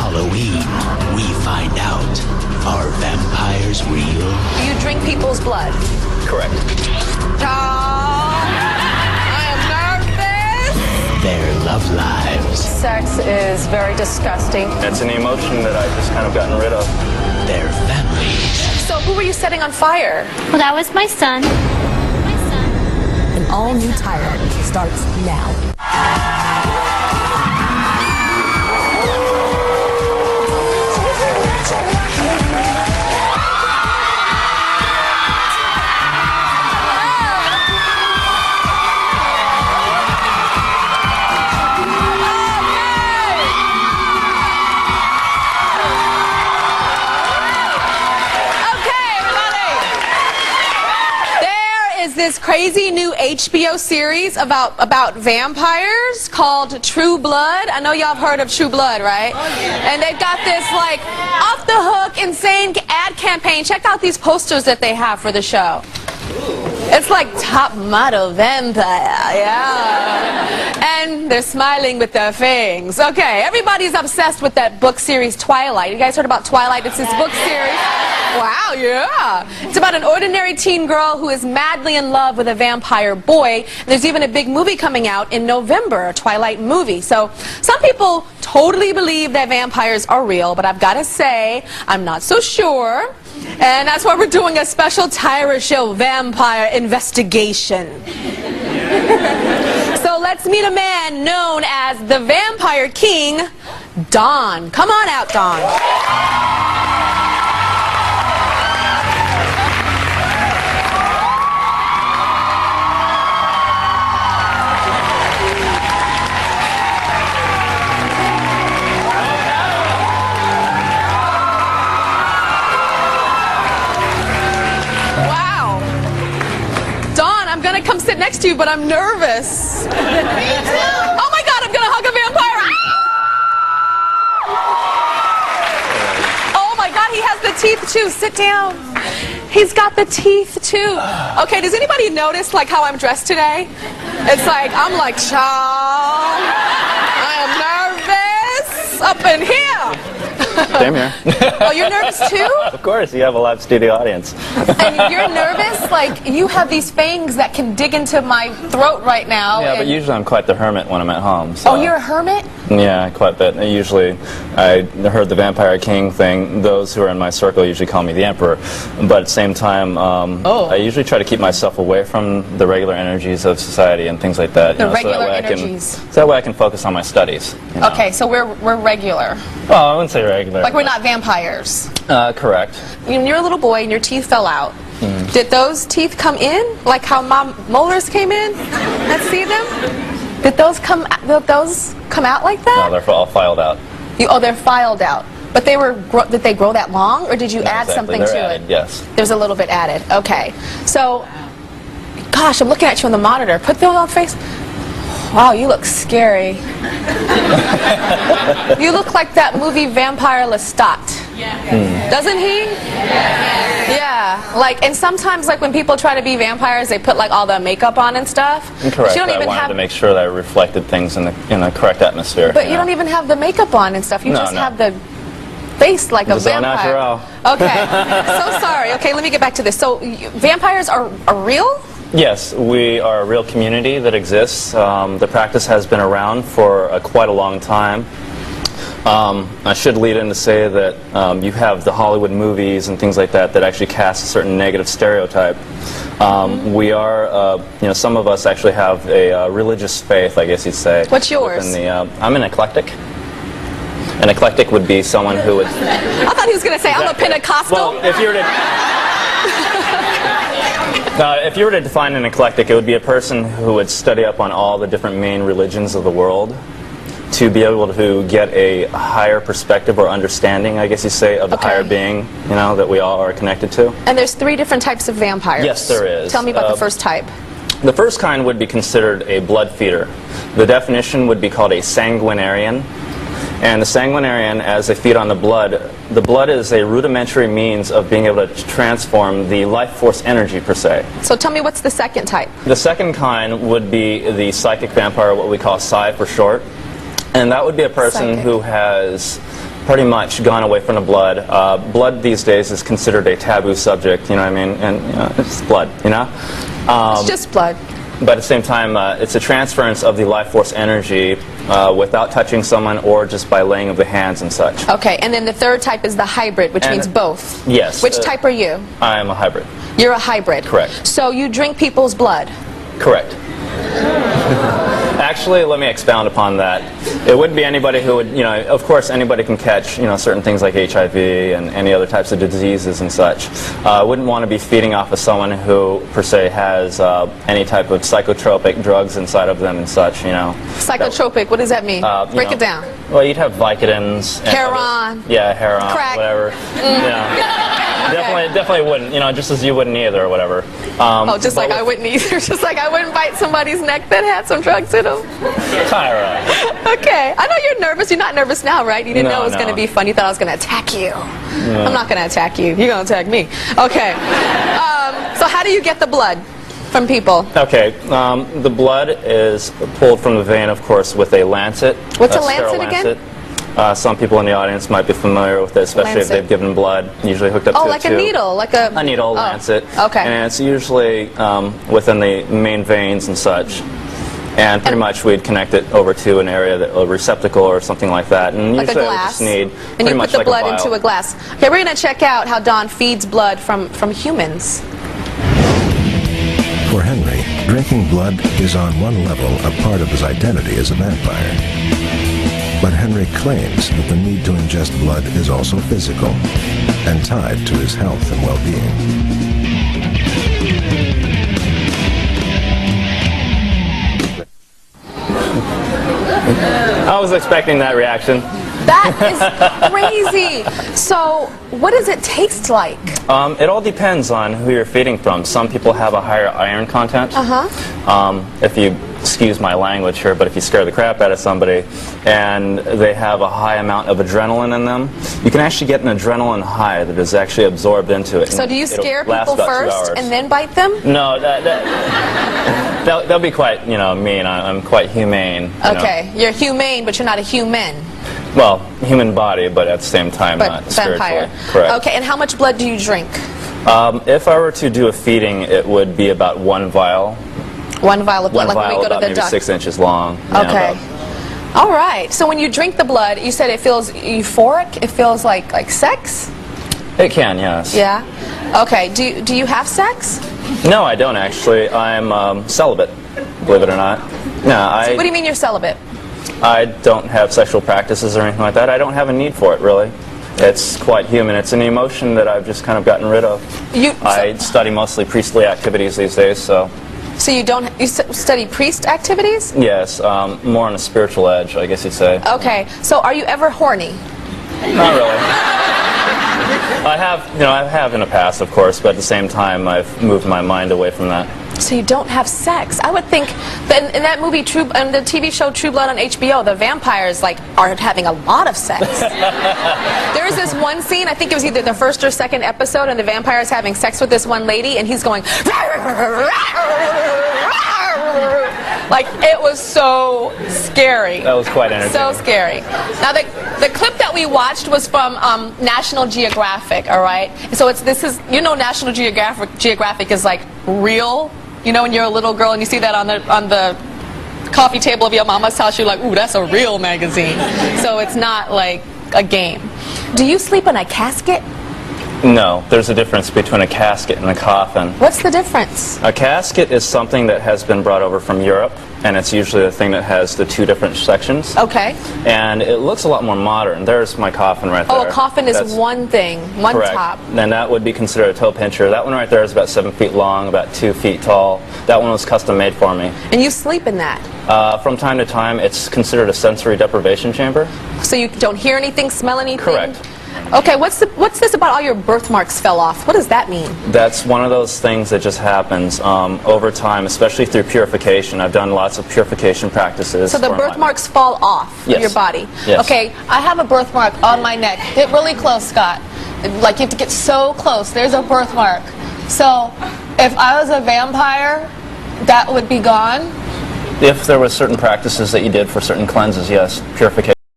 Halloween, we find out, are vampires real? Do you drink people's blood? Correct. I am nervous. Their love lives. Sex is very disgusting. It's an emotion that I've just kind of gotten rid of. Their families. So who were you setting on fire? Well, that was my son. An all-new Tyra starts now. This crazy new HBO series about vampires called True Blood. I know y'all have heard of True Blood, right? Oh, yeah. And they've got this like off the hook, insane ad campaign. Check out these posters that they have for the show. It's like top model vampire, yeah. And they're smiling with their fangs. Okay, everybody's obsessed with that book series Twilight. You guys heard about Twilight? It's this book series. Wow, yeah. It's about an ordinary teen girl who is madly in love with a vampire boy. There's even a big movie coming out in November, a Twilight movie. So some people totally believe that vampires are real, but I've got to say, I'm not so sure. And that's why we're doing a special Tyra Show vampire investigation. So let's meet a man known as the Vampire King, Don. Come on out, Don. Come sit next to you, but I'm nervous. Me too. Oh my God, I'm gonna hug a vampire. Ah! Oh my God, he has the teeth too. Sit down. He's got the teeth too. Okay, does anybody notice like how I'm dressed today? It's like, I'm like, child, I am nervous up in here. Same here. Oh, you're nervous too? Of course, you have a live studio audience. And you're nervous? Like, you have these fangs that can dig into my throat right now. Yeah, but usually I'm quite the hermit when I'm at home. So. Oh, you're a hermit? Yeah, quite a bit. Usually, I heard the Vampire King thing. Those who are in my circle usually call me the Emperor. But at the same time, I usually try to keep myself away from the regular energies of society and things like that. The regular energies. So that way I can focus on my studies. You know? Okay, so we're regular. Well, I wouldn't say regular. Like we're not vampires. Correct. When you're a little boy and your teeth fell out, did those teeth come in? Like how my molars came in? Let's see them. Did those come out like that? No, they're all filed out. They're filed out. But did they grow that long, or did you add something to added, it? Yes. There's a little bit added. Okay. So, gosh, I'm looking at you on the monitor. Put them on the face. Wow, you look scary. You look like that movie Vampire Lestat. Yeah. Doesn't he? Yeah. Like, and sometimes, like, when people try to be vampires, they put, like, all the makeup on and stuff. Correct. I wanted to make sure that I reflected things in the correct atmosphere. But you don't even have the makeup on and stuff. You just have the face like a vampire. Okay. So sorry. Okay, let me get back to this. So, vampires are real? Yes, we are a real community that exists. The practice has been around for quite a long time. I should lead in to say that you have the Hollywood movies and things like that that actually cast a certain negative stereotype. We are, some of us actually have a religious faith, I guess you'd say. What's yours? I'm an eclectic. An eclectic would be someone who would... I thought he was going to say, I'm a Pentecostal. Well, if you were to define an eclectic, it would be a person who would study up on all the different main religions of the world to be able to get a higher perspective or understanding, I guess you say, of the higher being, that we all are connected to. And there's 3 different types of vampires. Yes, there is. Tell me about the first type. The first kind would be considered a blood feeder. The definition would be called a sanguinarian. And the sanguinarian, as they feed on the blood is a rudimentary means of being able to transform the life force energy, per se. So tell me, what's the second type? The second kind would be the psychic vampire, what we call Psi for short. And that would be a person who has pretty much gone away from the blood. Blood these days is considered a taboo subject, you know what I mean? And it's blood, you know? It's just blood. But at the same time, it's a transference of the life force energy without touching someone or just by laying of the hands and such. Okay, and then the third type is the hybrid, which means both. Yes. Which type are you? I am a hybrid. You're a hybrid. Correct. So you drink people's blood. Correct. Actually, let me expound upon that. It wouldn't be anybody who would, you know, of course anybody can catch, you know, certain things like HIV and any other types of diseases and such. I wouldn't want to be feeding off of someone who, per se, has any type of psychotropic drugs inside of them and such, you know. Psychotropic, what does that mean? Break it down. Well, you'd have Vicodins. Heroin. Yeah, heroin, crack. whatever. Definitely wouldn't, you know, just as you wouldn't either or whatever. Just like I wouldn't either. Just like I wouldn't bite somebody's neck that had some drugs in them. Tyra. Okay. I know you're nervous. You're not nervous now, right? You didn't know it was going to No. be fun. You thought I was going to attack you. No. I'm not going to attack you. You're going to attack me. Okay. So how do you get the blood from people? Okay. The blood is pulled from the vein, of course, with a lancet. What's a sterile lancet again? Some people in the audience might be familiar with it, especially if Lancet. they've given blood, usually hooked up to Oh, a like a tube. needle, like a needle, lancet. Okay. And it's usually within the main veins and such. And pretty much we'd connect it over to an area, a receptacle or something like that. And like a usually I would glass. just need And pretty you put much the like blood a vial. into a glass. Okay, we're going to check out how Don feeds blood from humans. For Henry, drinking blood is on one level a part of his identity as a vampire. But Henry claims that the need to ingest blood is also physical and tied to his health and well-being. I was expecting that reaction. That is crazy. So, what does it taste like? It all depends on who you're feeding from. Some people have a higher iron content. If you excuse my language here, but if you scare the crap out of somebody and they have a high amount of adrenaline in them, you can actually get an adrenaline high that is actually absorbed into it. So do you scare It'll last people about 2 first hours. and then bite them? No, that'll be quite, you know, mean. I'm quite humane. You Okay, you're humane, but you're not a human. know. Well, human body, but at the same time But not vampire. spiritually. Correct. Okay, and how much blood do you drink? If I were to do a feeding, it would be about 1 vial. One vial of blood, One like when vial we go to about the maybe doctor. 6 inches long. Yeah, Okay. about- All right. So when you drink the blood, you said it feels euphoric. It feels like sex. It can, yes. Yeah. Okay. Do you have sex? No, I don't actually. I'm celibate, believe it or not. No, What do you mean you're celibate? I don't have sexual practices or anything like that. I don't have a need for it, really. It's quite human. It's an emotion that I've just kind of gotten rid of. I study mostly priestly activities these days, so... So you study priest activities? Yes, more on a spiritual edge, I guess you'd say. Okay. So are you ever horny? Not really. I have in the past, of course, but at the same time, I've moved my mind away from that. So you don't have sex. I would think that in that movie, in the TV show True Blood on HBO, the vampires are having a lot of sex. There is this one scene, I think it was either the first or second episode, and the vampire is having sex with this one lady, and he's going, like, it was so scary. That was quite entertaining. So scary. Now, the clip that we watched was from National Geographic, all right? So National Geographic is like real. You know, when you're a little girl and you see that on the coffee table of your mama's house, you're like, ooh, that's a real magazine. So it's not like a game. Do you sleep in a casket? No, there's a difference between a casket and a coffin. What's the difference? A casket is something that has been brought over from Europe, and it's usually the thing that has the 2 different sections. Okay. And it looks a lot more modern. There's my coffin right there. Oh, a coffin is one thing, one correct. top. Then that would be considered a toe pincher. That one right there is about 7 feet long, about 2 feet tall. That one was custom made for me. And you sleep in that? From time to time, it's considered a sensory deprivation chamber. So you don't hear anything, smell anything? Correct. Okay, what's this about all your birthmarks fell off? What does that mean? That's one of those things that just happens over time, especially through purification. I've done lots of purification practices. So the birthmarks fall off Yes. your body? Yes. Okay, I have a birthmark on my neck. Get really close, Scott. Like, you have to get so close. There's a birthmark. So if I was a vampire, that would be gone? If there were certain practices that you did for certain cleanses, yes, purification.